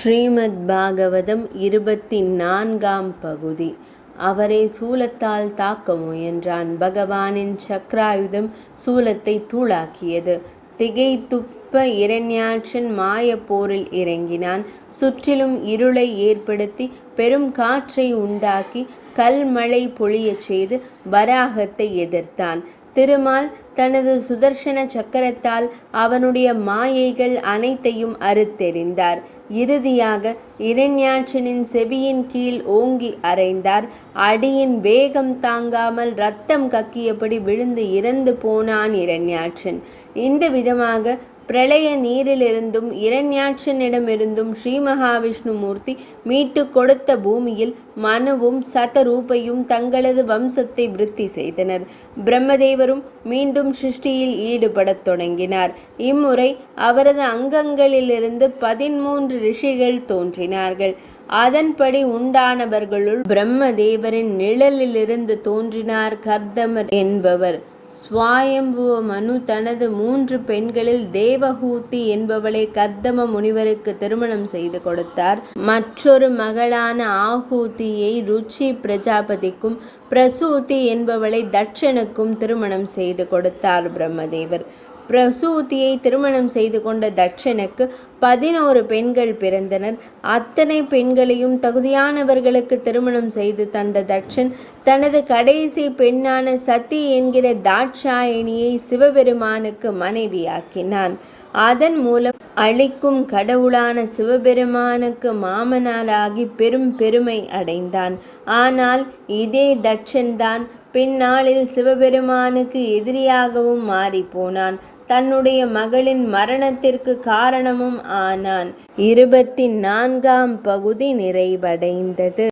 ஸ்ரீமத் பாகவதம் 24ஆம் பகுதி. அவரை சூலத்தால் தாக்க முயன்றான். பகவானின் சக்ராயுதம் சூலத்தை தூளாக்கியது. திகைத்துப்ப இரண்யாட்சன் மாயப் போரில் இறங்கினான். சுற்றிலும் இருளை ஏற்படுத்தி பெரும் காற்றை உண்டாக்கி கல்மழை பொழியச் செய்து வராகத்தை எதிர்த்தான். திருமால் தனது சுதர்சன சக்கரத்தால் அவனுடைய மாயைகள் அனைத்தையும் அறுத்தெறிந்தார். இறுதியாக இரண்யாட்சனின் செவியின் கீழ் ஓங்கி அறைந்தார். அடியின் வேகம் தாங்காமல் இரத்தம் கக்கியபடி விழுந்து இறந்து போனான் இரண்யாட்சன். இந்த விதமாக பிரளய நீரிலிருந்தும் இரண்யாட்சனிடமிருந்தும் ஸ்ரீ மகாவிஷ்ணு மூர்த்தி மீட்டு கொடுத்த பூமியில் மனுவும் சதரூபையும் தங்களது வம்சத்தை விருத்தி செய்தனர். பிரம்மதேவரும் மீண்டும் சிருஷ்டியில் ஈடுபடத் தொடங்கினார். இம்முறை அவரது அங்கங்களிலிருந்து 13 ரிஷிகள் தோன்றினார்கள். அதன்படி உண்டானவர்களுள் பிரம்மதேவரின் நிழலிலிருந்து தோன்றினார் கர்தமர் என்பவர். ஸ்வாயம்புவ மனு தனது 3 பெண்களில் தேவஹூதி என்பவளை கர்தம முனிவருக்கு திருமணம் செய்து கொடுத்தார். மற்றொரு மகளான ஆஹூதியை ருச்சி பிரஜாபதிக்கும், பிரசூதி என்பவளை தட்சனுக்கும் திருமணம் செய்து கொடுத்தார் பிரம்மதேவர். பிரசூதியை திருமணம் செய்து கொண்ட தட்சனுக்கு 11 பெண்கள் பிறந்தனர். அத்தனை பெண்களையும் தகுதியானவர்களுக்கு திருமணம் செய்து தந்த தட்சன் தனது கடைசி பெண்ணான சதி என்கிற தாட்சாயணியை சிவபெருமானுக்கு மனைவியாக்கினான். அதன் மூலம் அழிக்கும் கடவுளான சிவபெருமானுக்கு மாமனாராகி பெரும் பெருமை அடைந்தான். ஆனால் இதே தட்சன்தான் பின்னாளில் சிவபெருமானுக்கு எதிரியாகவும் மாறிப்போனான். தன்னுடைய மகளின் மரணத்திற்கு காரணமும் ஆனான். 24ஆம் பகுதி நிறைவடைந்தது.